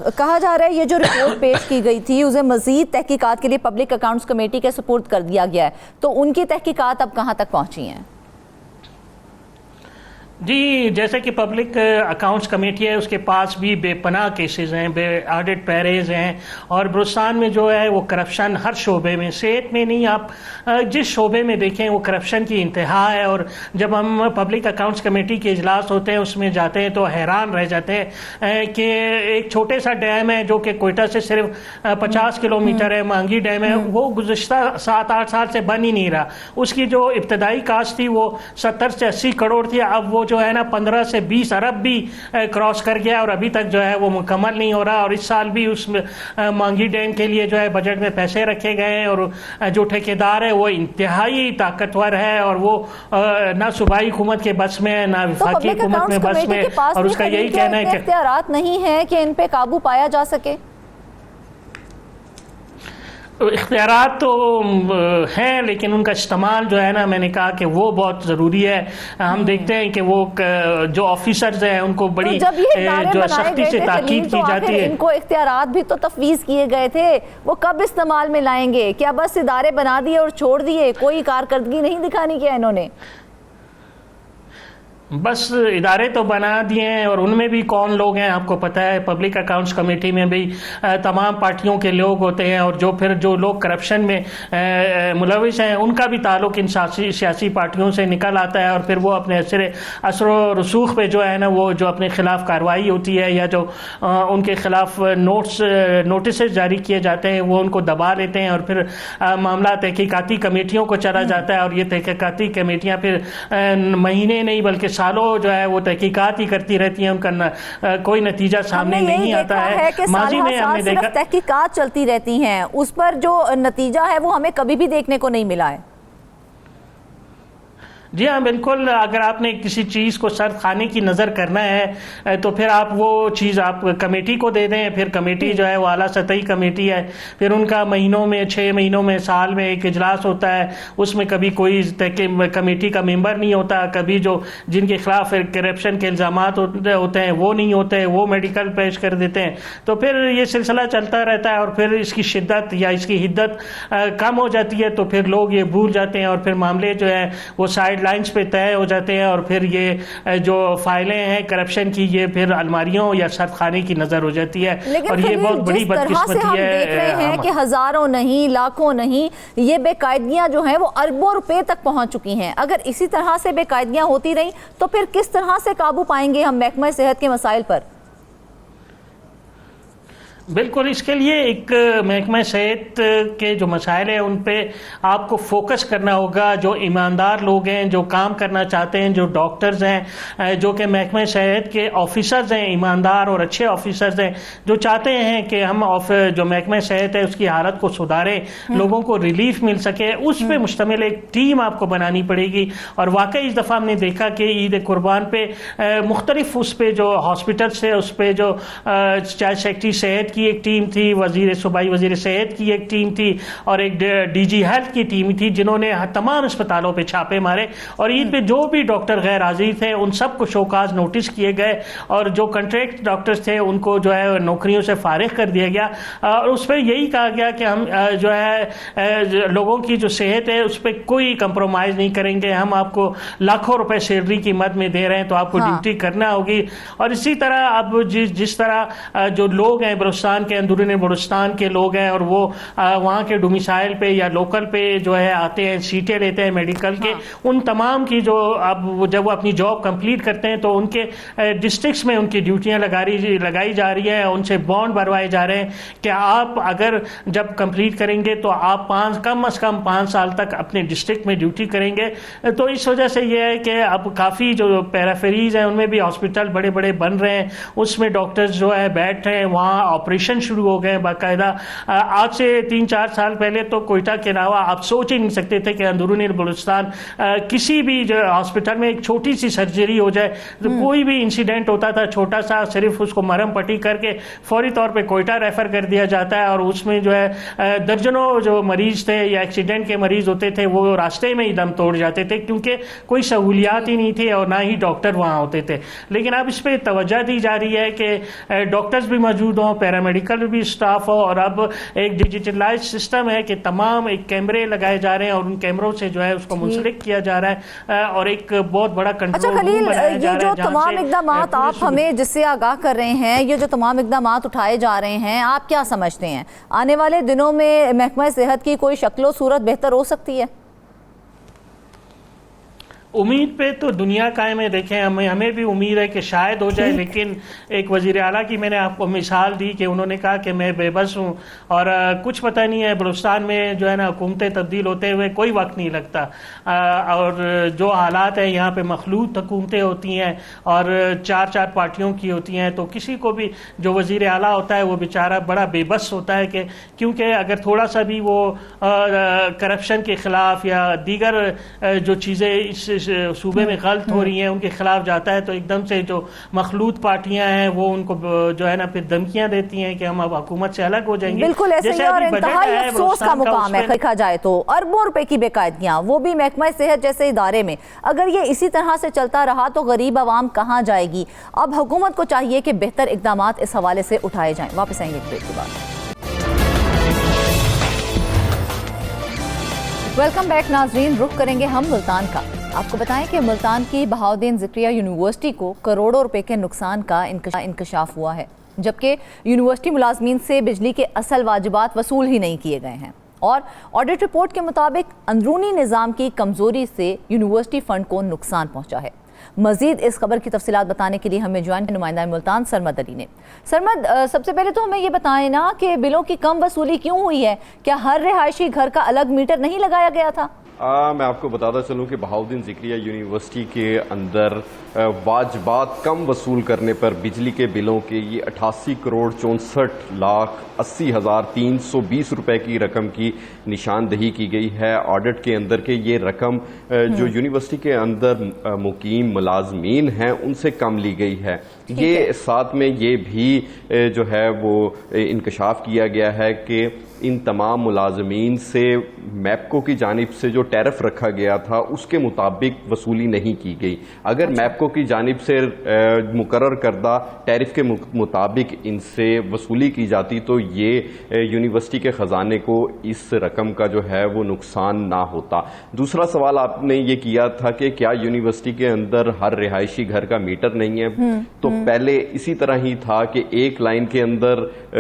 A: कहा जा रहा है ये जो रिपोर्ट पेश की गई थी उसे मजीद तहकीकात के लिए पब्लिक अकाउंट्स कमेटी के सुपुर्द कर दिया गया है, तो उनकी तहकीकात अब कहाँ तक पहुंची हैं?
C: जी, जैसे कि पब्लिक अकाउंट्स कमेटी है उसके पास भी बेपनाह केसेस हैं, ऑडिट पैरेज हैं और बलूचिस्तान में जो है वो करप्शन हर शोबे में, सेहत में नहीं, आप जिस शोबे में देखें वो करप्शन की इंतहा है। और जब हम पब्लिक अकाउंट्स कमेटी के इजलास होते हैं उसमें जाते हैं तो हैरान रह जाते हैं कि एक छोटे सा डैम है जो कि कोयटा से सिर्फ 50 किलोमीटर है, मांगी डैम है, वो गुज़श्ता 7-8 साल से बन ही नहीं रहा। उसकी जो इब्तदाई कास्ट थी वो 70 से 80 करोड़ थी, अब वो जो है ना 15 से 20 अरब भी क्रॉस कर गया और अभी तक जो है वो मुकम्मल नहीं हो रहा। और इस साल भी उस मांगी डैम के लिए जो है बजट में पैसे रखे गए हैं और जो ठेकेदार है वो इंतहाई ताकतवर है और वो ना सूबाई हुकूमत के बस में है ना वफाकी हुकूमत में बस में, और उसका यही कहना है कि
A: इख्तियारात नहीं है कि इन पे काबू पाया जा सके।
C: इख्तियारात तो हैं लेकिन उनका इस्तेमाल जो है ना, मैंने कहा कि वो बहुत ज़रूरी है। हम देखते हैं कि वो जो ऑफिसर्स हैं उनको बड़ी
A: तो
C: जो सख्ती से ताकीद की जाती है।
A: इनको इख्तियारात भी तो तफवीज़ किए गए थे, वो कब इस्तेमाल में लाएंगे? क्या बस इदारे बना दिए और छोड़ दिए, कोई कारकर्दगी नहीं दिखानी क्या इन्होंने?
C: बस इदारे तो बना दिए हैं और उनमें भी कौन लोग हैं आपको पता है। पब्लिक अकाउंट्स कमेटी में भी तमाम पार्टियों के लोग होते हैं और जो लोग करप्शन में मुलविस हैं उनका भी ताल्लुक इन सियासी पार्टियों से निकल आता है और फिर वो अपने असर रसूख पे जो है ना, वो जो अपने खिलाफ कार्रवाई होती है या जो उनके खिलाफ नोटिस जारी किए जाते हैं वो उनको दबा लेते हैं और फिर मामला तहकीकाती कमेटियों को चला जाता है और ये तहकीकाती कमेटियाँ फिर महीने नहीं बल्कि सालों जो है वो तहकीकात ही करती रहती हैं, उनका कोई नतीजा सामने नहीं आता है।
A: माजी में हमने देखा तहकीकात चलती रहती हैं, उस पर जो नतीजा है वो हमें कभी भी देखने को नहीं मिला है।
C: जी हाँ, बिल्कुल। अगर आपने किसी चीज़ को सर्द खाने की नज़र करना है तो फिर आप वो चीज़ आप कमेटी को दे दें, फिर कमेटी जो है वो आला सतही कमेटी है, फिर उनका महीनों में 6 महीनों में साल में एक इजलास होता है, उसमें कभी कोई कमेटी का मेंबर नहीं होता, कभी जो जिनके खिलाफ करप्शन के इल्ज़ाम होते हैं वो नहीं होते, वो मेडिकल पेश कर देते हैं। तो फिर ये सिलसिला चलता रहता है और फिर इसकी शिद्दत या इसकी हिद्दत कम हो जाती है तो फिर लोग ये भूल जाते हैं और फिर मामले जो है वो साइड लाइंस पे तय हो जाते हैं और फिर ये जो फाइलें हैं करप्शन की ये फिर अलमारियों या सरद खाने की नजर हो जाती है। और ये बहुत बड़ी बदकिस्मती है।
A: देख रहे हैं कि हजारों नहीं, लाखों नहीं, ये बेकायदगियां जो हैं वो अरबों रुपए तक पहुंच चुकी हैं। अगर इसी तरह से बेकायदगियां होती रही तो फिर किस तरह से काबू पाएंगे हम महकमा सेहत के मसाइल पर?
C: बिल्कुल, इसके लिए एक महकमा सेहत के जो मसाइल हैं उन पे आपको फोकस करना होगा। जो ईमानदार लोग हैं, जो काम करना चाहते हैं, जो डॉक्टर्स हैं, जो कि महकमा सेहत के ऑफिसर्स हैं, ईमानदार और अच्छे ऑफिसर्स हैं, जो चाहते हैं कि हम जो महकमा सेहत है उसकी हालत को सुधारें, लोगों को रिलीफ मिल सके, उस पर मुश्तमिल एक टीम आपको बनानी पड़ेगी। और वाकई इस दफ़ा हमने देखा कि ईद कुर्बान पे मुख्तलिफ उस पर जो हॉस्पिटल से उस पर जो चाहे सेक्रेटरी सेहत की एक टीम थी, सूबाई वजीर सेहत की एक टीम थी और एक डीजी हेल्थ की टीम थी जिन्होंने तमाम अस्पतालों पे छापे मारे और ईद पे जो भी डॉक्टर गैर हाजिर थे उन सबको शोकाज नोटिस किए गए और जो कॉन्ट्रैक्ट डॉक्टर्स थे उनको जो है नौकरियों से फारिग कर दिया गया। और उस पर यही कहा गया कि हम जो है लोगों की जो सेहत है उस पर कोई कंप्रोमाइज़ नहीं करेंगे, हम आपको लाखों रुपए सैलरी की मद में दे रहे हैं तो आपको ड्यूटी करना होगी। और इसी तरह अब जिस तरह जो लोग हैं बलूचिस्तान के अंदरूनी बलूचिस्तान के लोग हैं और वो वहाँ के डोमिसाइल पे या लोकल पे जो है आते हैं, सीटें लेते हैं मेडिकल के, उन तमाम की जो अब जब वो अपनी जॉब कंप्लीट करते हैं तो उनके डिस्ट्रिक्ट्स में उनकी ड्यूटियाँ लगाई जा रही है, उनसे बॉन्ड भरवाए जा रहे हैं कि आप अगर जब कंप्लीट करेंगे तो आप कम अज़ कम 5 साल तक अपने डिस्ट्रिक्ट में ड्यूटी करेंगे। तो इस वजह से ये है कि अब काफ़ी जो पैराफेरीज हैं उनमें भी हॉस्पिटल बड़े बड़े बन रहे हैं, उसमें डॉक्टर्स जो है बैठ रहे हैं, वहाँ ऑपरेशन शुरू हो गए बाकायदा। आज से 3-4 साल पहले तो कोयटा के अलावा आप सोच ही नहीं सकते थे कि अंदरूनी बलूचिस्तान किसी भी जो हॉस्पिटल में एक छोटी सी सर्जरी हो जाए, तो कोई भी इंसिडेंट होता था छोटा सा, सिर्फ उसको मरहम पट्टी करके फौरी तौर पे कोयटा रेफर कर दिया जाता है, और उसमें जो है दर्जनों जो मरीज थे या एक्सीडेंट के मरीज होते थे वो रास्ते में ही दम तोड़ जाते थे, क्योंकि कोई सहूलियात ही नहीं थी और ना ही डॉक्टर वहाँ होते थे। लेकिन अब इस पर तवज्जो दी जा रही है कि डॉक्टर्स भी मौजूद हों, पैरामेडिकल भी स्टाफ हो, और अब एक डिजिटलाइज सिस्टम है कि तमाम एक कैमरे लगाए जा रहे हैं और उन कैमरों से जो है उसको मुंसलिक किया जा रहा है और एक बहुत बड़ा कंट्रोल।
A: अच्छा खलील, ये जो तमाम इक़दाम आप हमें जिससे आगाह कर रहे हैं, ये जो तमाम इक़दाम उठाए जा रहे हैं, आप क्या समझते हैं आने वाले दिनों में महकमा सेहत की कोई शक्लो सूरत बेहतर हो सकती है?
C: उम्मीद पे तो दुनिया कायम है। देखें, हमें भी उम्मीद है कि शायद हो जाए, लेकिन एक वज़ीर आला की मैंने आपको मिसाल दी कि उन्होंने कहा कि मैं बेबस हूँ और कुछ पता नहीं है। बलूचिस्तान में जो है ना हुकूमतें तब्दील होते हुए कोई वक्त नहीं लगता, और जो हालात है यहाँ पे मखलूत हुकूमतें होती हैं और 4-4 पार्टियों की होती हैं, तो किसी को भी जो वज़ीर आला होता है वो बेचारा बड़ा बेबस होता है कि क्योंकि अगर थोड़ा सा भी वो करप्शन के ख़िलाफ़ या दीगर जो चीज़ें इस सूबे में गलत हो रही हैं उनके खिलाफ जाता है, तो एकदम से जो मखलूत पार्टियां हैं वो उनको जो है ना फिर धमकियां देती हैं कि हम अब हुकूमत से अलग हो जाएंगे।
A: बिल्कुल ऐसे ही, और इंतहाई अफसोस का मुकाम है देखा जाए तो। अरबों रुपए की बेकायदगियां, वो भी महकमा सेहत जैसे इदारे में। अगर ये इसी तरह से चलता रहा तो गरीब आवाम कहाँ जाएगी? अब हुकूमत को चाहिए कि बेहतर इकदाम इस हवाले से उठाए जाएं। वापस आएंगे ब्रेक के बाद। वेलकम बैक नाजरीन, रुख करेंगे हम मुल्तान का। आपको बताएं कि मुल्तान की बहाउद्दीन ज़िक्रिया यूनिवर्सिटी को करोड़ों रुपए के नुकसान का इंकशाफ हुआ है, जबकि यूनिवर्सिटी मुलाजमीन से बिजली के असल वाजिबात वसूल ही नहीं किए गए हैं। और ऑडिट रिपोर्ट के मुताबिक अंदरूनी निज़ाम की कमज़ोरी से यूनिवर्सिटी फ़ंड को नुकसान पहुँचा है। मज़ीद इस खबर की तफसीलात बताने के लिए हमें ज्वाइन नुमाइंदा मुल्तान सरमद अली ने। सरमद, सबसे पहले तो हमें ये बताएं ना कि बिलों की कम वसूली क्यों हुई है? क्या हर रिहायशी घर का अलग मीटर नहीं लगाया गया था?
D: मैं आपको बताता चलूं कि बहाउद्दीन ज़िक्रिया यूनिवर्सिटी के अंदर वाजबात कम वसूल करने पर बिजली के बिलों के ये 88 करोड़ 64,80,320 रुपए की रकम की निशानदही की गई है। ऑडिट के अंदर के ये रकम जो यूनिवर्सिटी के अंदर मुकीम मुलाजमीन हैं उनसे कम ली गई है। ये साथ में ये भी जो है वो इंकशाफ किया गया है कि इन तमाम मुलाजमीन से मैपको की जानिब से जो टैरिफ रखा गया था उसके मुताबिक वसूली नहीं की गई। अगर मैपको की जानिब से मुकर्रर करदा टैरिफ के मुताबिक इनसे वसूली की जाती तो ये यूनिवर्सिटी के ख़जाने को इस रकम का जो है वो नुकसान ना होता। दूसरा सवाल आपने ये किया था कि क्या यूनिवर्सिटी के अंदर हर रिहायशी घर का मीटर नहीं है, तो पहले इसी तरह ही था कि एक लाइन के अंदर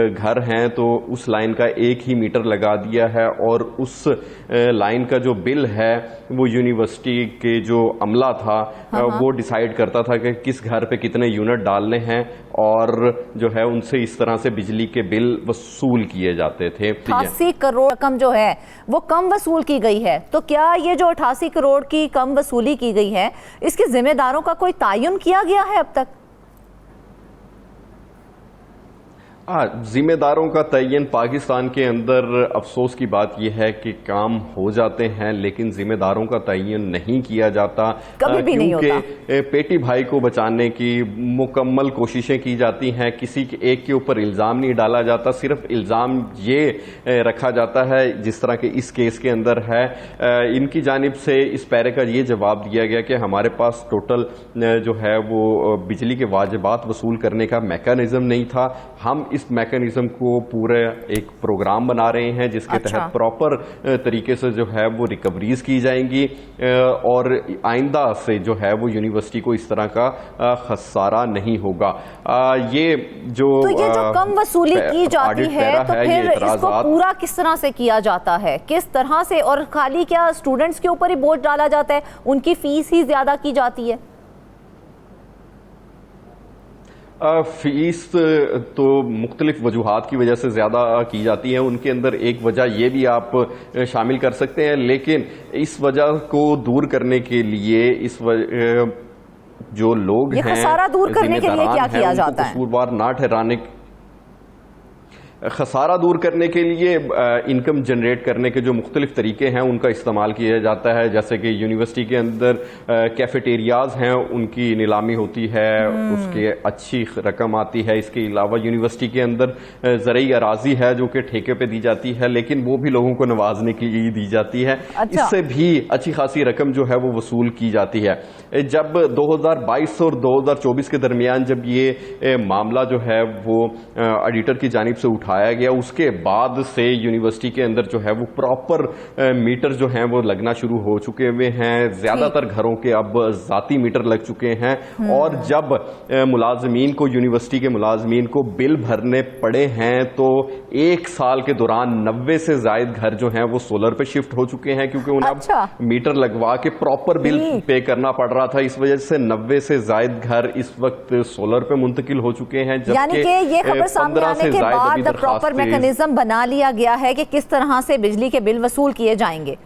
D: घर हैं तो उस लाइन का एक ही मीटर लगा दिया है और उस लाइन का जो बिल है वो यूनिवर्सिटी के जो अमला था वो डिसाइड करता था कि किस घर पे कितने यूनिट डालने हैं और जो है उनसे इस तरह से बिजली के बिल वसूल किए जाते थे।
A: 88 करोड़ रकम जो है वो कम वसूल की गई है, तो क्या ये जो 88 करोड़ की कम वसूली की गई है इसके जिम्मेदारों का कोई तायुन किया गया है अब तक?
D: जिम्मेदारों का तयन पाकिस्तान के अंदर अफसोस की बात यह है कि काम हो जाते हैं लेकिन जिम्मेदारों का तयन नहीं किया जाता,
A: कभी भी नहीं होता।
D: पेटी भाई को बचाने की मुकम्मल कोशिशें की जाती हैं, किसी एक के ऊपर इल्ज़ाम नहीं डाला जाता, सिर्फ इल्ज़ाम ये रखा जाता है जिस तरह के इस केस के अंदर है। इनकी जानिब से इस पैरे का ये जवाब दिया गया कि हमारे पास टोटल जो है वो बिजली के वाजिबात वसूल करने का मैकेनिज्म नहीं था। हम इस मैकेनिज्म को पूरे एक प्रोग्राम बना रहे हैं जिसके तहत प्रॉपर तरीके से जो है वो रिकवरीज की जाएंगी और आइंदा से जो है वो यूनिवर्सिटी को इस तरह का खसारा नहीं होगा। ये जो
A: कम वसूली की जाती है तो फिर इसको पूरा किस तरह से किया जाता है, किस तरह से? और खाली क्या स्टूडेंट्स के ऊपर ही बोझ डाला जाता है, उनकी फीस ही ज्यादा की जाती है?
D: फीस तो मुख्तलिफ वजूहात की वजह से ज़्यादा की जाती है। उनके अंदर एक वजह यह भी आप शामिल कर सकते हैं, लेकिन इस वजह को दूर करने के लिए जो लोग हैं
A: दूर करने के लिए क्या किया जाता है?
D: कसूरवार ना ठहराने खसारा दूर करने के लिए इनकम जनरेट करने के जो मुख्तलिफ तरीके हैं उनका इस्तेमाल किया जाता है। जैसे कि यूनिवर्सिटी के अंदर कैफेटेरियाज हैं, उनकी नीलामी होती है, उसके अच्छी रकम आती है। इसके अलावा यूनिवर्सिटी के अंदर ज़रई अराजी है जो कि ठेके पे दी जाती है, लेकिन वो भी लोगों को नवाजने के लिए दी जाती है।
A: अच्छा।
D: इससे भी अच्छी खासी रकम जो है वो वसूल की जाती है। जब 2022 और 2024 के दरमियान जब ये मामला जो है वो ऑडिटर की जानिब से उठाया गया, उसके बाद से यूनिवर्सिटी के अंदर जो है वो प्रॉपर मीटर जो हैं वो लगना शुरू हो चुके हुए हैं। ज्यादातर घरों के अब जाती मीटर लग चुके हैं। और जब मुलाजमीन को, यूनिवर्सिटी के मुलाजमीन को बिल भरने पड़े हैं तो एक साल के दौरान 90 से जायद घर जो हैं वो सोलर पे शिफ्ट हो चुके हैं, क्योंकि उन्हें
A: अच्छा।
D: अब मीटर लगवा के प्रॉपर बिल पे करना पड़ रहा था। इस वजह से 90 से जायद घर इस वक्त सोलर पे मुंतकिल हो चुके हैं।
A: यानी कि ये खबर सामने आने के बाद प्रॉपर मैकेनिज्म बना लिया गया है कि किस तरह से बिजली के बिल वसूल किए जाएंगे।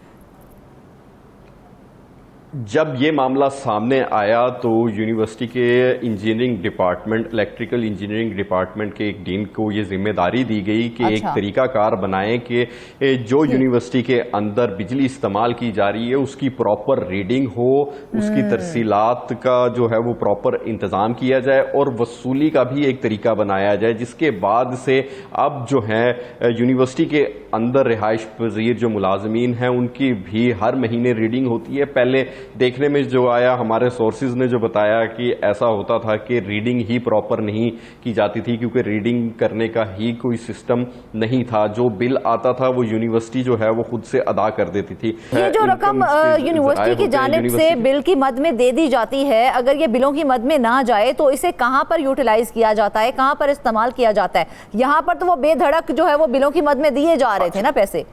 D: जब ये मामला सामने आया तो यूनिवर्सिटी के engineering department, electrical engineering department के एक डीन को ये जिम्मेदारी दी गई कि एक तरीकाकार बनाएं कि जो यूनिवर्सिटी के अंदर बिजली इस्तेमाल की जा रही है उसकी प्रॉपर रीडिंग हो, उसकी तरसीलात का जो है वो प्रॉपर इंतजाम किया जाए और वसूली का भी एक तरीका बनाया जाए, जिसके बाद से अब जो है यूनिवर्सिटी के अंदर रिहाइश पजीर जो मुलाजमीन हैं उनकी भी हर महीने रीडिंग होती है। पहले देखने में जो आया, हमारे सोर्सेज ने जो बताया कि ऐसा होता था कि रीडिंग ही प्रॉपर नहीं की जाती थी, क्योंकि रीडिंग करने का ही कोई सिस्टम नहीं था। जो बिल आता था वो यूनिवर्सिटी जो है वो खुद से अदा कर देती थी।
A: ये जो रकम यूनिवर्सिटी की जानिब से बिल की मद में दे दी जाती है, अगर ये बिलों की मद में ना जाए तो इसे कहां पर यूटिलाइज किया जाता है, कहां पर इस्तेमाल किया जाता है? यहाँ पर तो वो बेधड़क जो है वो बिलों की मद में दिए जा रहे थे ना पैसे।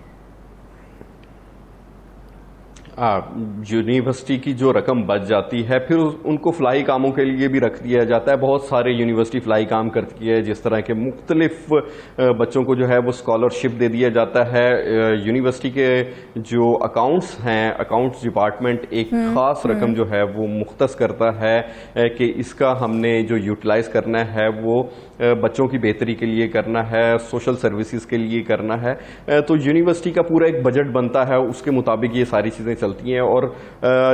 D: यूनिवर्सिटी की जो रकम बच जाती है फिर उनको फलाई कामों के लिए भी रख दिया जाता है। बहुत सारे यूनिवर्सिटी फलाई काम करती है, जिस तरह के मुख्तलिफ बच्चों को जो है वो स्कॉलरशिप दे दिया जाता है। यूनिवर्सिटी के जो अकाउंट्स हैं, अकाउंट्स डिपार्टमेंट एक खास रकम जो है वो मुख्तस करता है कि इसका हमने जो यूटिलाइज करना है वो बच्चों की बेहतरी के लिए करना है, सोशल सर्विसेज के लिए करना है। तो यूनिवर्सिटी का पूरा एक बजट बनता है, उसके मुताबिक ये सारी चीज़ें चलती हैं। और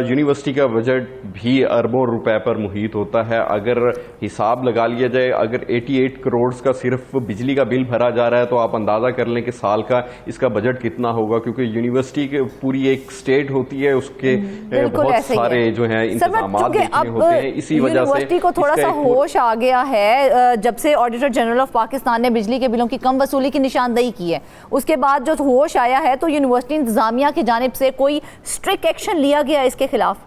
D: यूनिवर्सिटी का बजट भी अरबों रुपए पर मुहित होता है। अगर हिसाब लगा लिया जाए, अगर 88 करोड़ का सिर्फ बिजली का बिल भरा जा रहा है तो आप अंदाजा कर लें कि साल का इसका बजट कितना होगा, क्योंकि यूनिवर्सिटी के पूरी एक स्टेट होती है, उसके बहुत सारे जो है इंतजाम होते हैं। इसी वजह से
A: यूनिवर्सिटी को थोड़ा सा होश आ गया है जब से ऑडिटर जनरल ऑफ पाकिस्तान ने बिजली के बिलों की कम वसूली की निशानदेही की है। उसके बाद जो होश आया है तो यूनिवर्सिटी इंतजामिया की जानिब से कोई स्ट्रिक्ट एक्शन लिया गया इसके खिलाफ?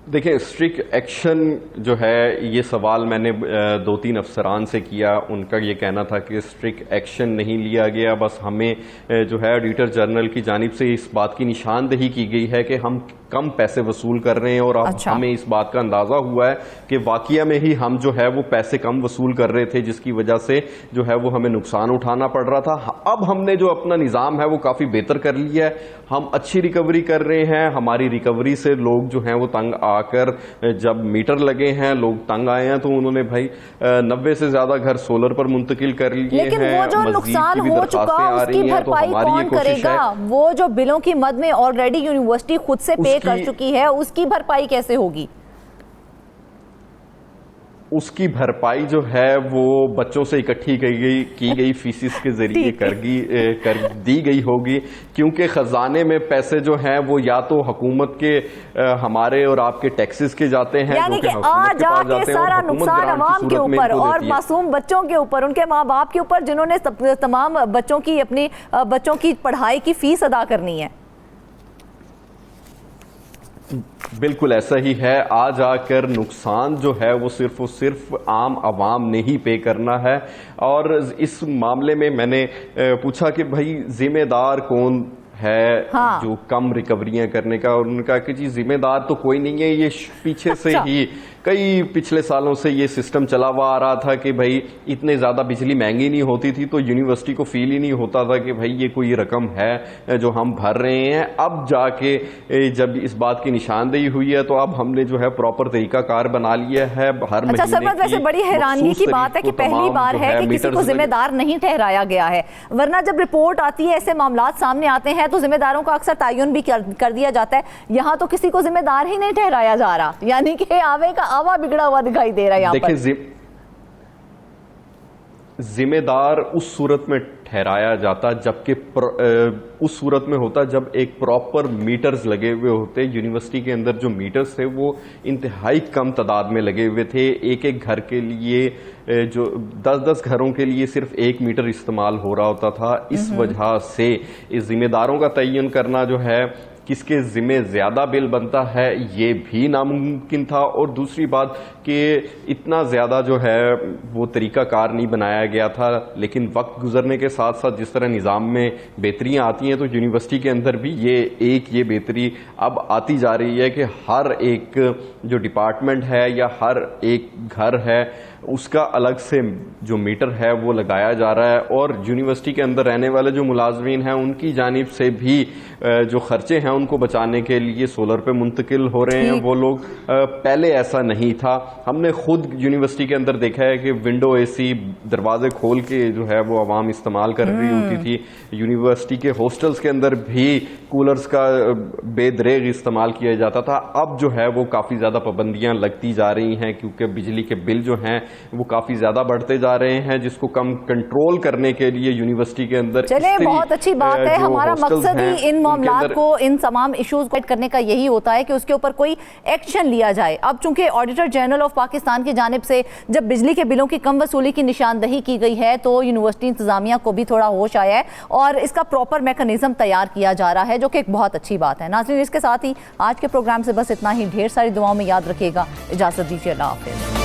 D: देखिए, स्ट्रिक्ट एक्शन जो है ये सवाल मैंने 2-3 अफसरान से किया। उनका ये कहना था कि स्ट्रिक्ट एक्शन नहीं लिया गया, बस हमें जो है ऑडिटर जनरल की जानिब से इस बात की निशानदेही की गई है कि हम कम पैसे वसूल कर रहे हैं। और अब हमें इस बात का अंदाजा हुआ है कि वाकया में ही हम जो है वो पैसे कम वसूल कर रहे थे, जिसकी वजह से जो है वो हमें नुकसान उठाना पड़ रहा था। अब हमने जो अपना निज़ाम है वो काफ़ी बेहतर कर लिया है, हम अच्छी रिकवरी कर रहे हैं। हमारी रिकवरी से लोग जो हैं वो तंग आकर, जब मीटर लगे हैं लोग तंग आए हैं, तो उन्होंने भाई 90 से ज़्यादा घर सोलर पर मुंतकिल कर लिए हैं।
A: लेकिन वो जो नुकसान हो चुका उसकी भरपाई कौन करेगा? वो जो बिलों की मद में ऑलरेडी यूनिवर्सिटी खुद से पे कर चुकी है, उसकी भरपाई कैसे होगी?
D: उसकी भरपाई जो है वो बच्चों से इकट्ठी की गई फीसिस के जरिए कर दी गई होगी, क्योंकि खजाने में पैसे जो हैं वो या तो हुकूमत के हमारे और आपके टैक्सेस के जाते हैं,
A: यानी कि आ जाके सारा नुकसान अवाम के ऊपर और मासूम बच्चों के ऊपर, उनके माँ बाप के ऊपर, जिन्होंने तमाम बच्चों की अपनी बच्चों की पढ़ाई की फीस अदा करनी है।
D: बिल्कुल ऐसा ही है। आ जाकर नुकसान जो है वो सिर्फ आम आवाम ने ही पे करना है। और इस मामले में मैंने पूछा कि भाई जिम्मेदार कौन है जो कम रिकवरियां करने का, और उनका कि जी जिम्मेदार तो कोई नहीं है, ये पीछे से ही कई पिछले सालों से ये सिस्टम चला हुआ आ रहा था कि भाई इतने ज़्यादा बिजली महंगी नहीं होती थी तो यूनिवर्सिटी को फील ही नहीं होता था कि भाई ये कोई रकम है जो हम भर रहे हैं। अब जाके जब इस बात की निशानदेही हुई है तो अब हमने जो है प्रॉपर तरीकाकार बना लिया है। हर
A: अच्छा सरमद, वैसे बड़ी हैरानी की बात है कि पहली बार है कि किसी को जिम्मेदार नहीं ठहराया गया है, वरना जब रिपोर्ट आती है ऐसे मामलात सामने आते हैं तो जिम्मेदारों का अक्सर तयन भी कर दिया जाता है। यहाँ तो किसी को जिम्मेदार ही नहीं ठहराया जा रहा, यानी कि आवे का आवा बिगड़ा हुआ दिखाई दे रहा है यहाँ पर।
D: जिम्मेदार उस सूरत में ठहराया जाता जबकि उस सूरत में होता जब एक प्रॉपर मीटर्स लगे हुए होते। यूनिवर्सिटी के अंदर जो मीटर्स थे वो इंतहाई कम तादाद में लगे हुए थे। एक एक घर के लिए जो 10-10 घरों के लिए सिर्फ 1 मीटर इस्तेमाल हो रहा होता था। इस वजह से इस जिम्मेदारों का तयन करना जो है किसके जिम्मे ज्यादा बिल बनता है ये भी नामुमकिन था। और दूसरी बात कि इतना ज्यादा जो है वो तरीकाकार नहीं बनाया गया था। लेकिन वक्त गुजरने के साथ साथ जिस तरह निज़ाम में बेहतरियाँ आती हैं तो यूनिवर्सिटी के अंदर भी ये बेहतरी अब आती जा रही है कि हर एक जो डिपार्टमेंट है या हर एक घर है उसका अलग से जो मीटर है वो लगाया जा रहा है। और यूनिवर्सिटी के अंदर रहने वाले जो मुलाजमीन हैं उनकी जानिब से भी जो खर्चे हैं उनको बचाने के लिए सोलर पे मुंतकिल हो रहे हैं वो लोग। पहले ऐसा नहीं था। हमने खुद यूनिवर्सिटी के अंदर देखा है कि विंडो एसी दरवाजे खोल के जो है वो आवाम इस्तेमाल कर रही होती थी। यूनिवर्सिटी के हॉस्टल्स के अंदर भी कूलर्स का बेदरेग इस्तेमाल किया जाता था। अब जो है वो काफ़ी ज़्यादा पाबंदियाँ लगती जा रही हैं क्योंकि बिजली के बिल जो हैं वो काफ़ी ज़्यादा बढ़ते जा रहे हैं, जिसको कम कंट्रोल करने के लिए यूनिवर्सिटी के अंदर
A: चले बहुत अच्छी बात है। हमारा मकसद ही इन मामलात को, इन तमाम इश्यूज को करने का यही होता है कि उसके ऊपर कोई एक्शन लिया जाए। अब चूंकि ऑडिटर जनरल ऑफ पाकिस्तान की जानिब से जब बिजली के बिलों की कम वसूली की निशानदही की गई है तो यूनिवर्सिटी इंतजामिया को भी थोड़ा होश आया है और इसका प्रॉपर मैकेनिज्म तैयार किया जा रहा है, जो कि एक बहुत अच्छी बात है। नाज़रीन, इसके साथ ही आज के प्रोग्राम से बस इतना ही। ढेर सारी दुआओं में याद रखिएगा। इजाज़त दीजिए, अल्लाह हाफ़िज़।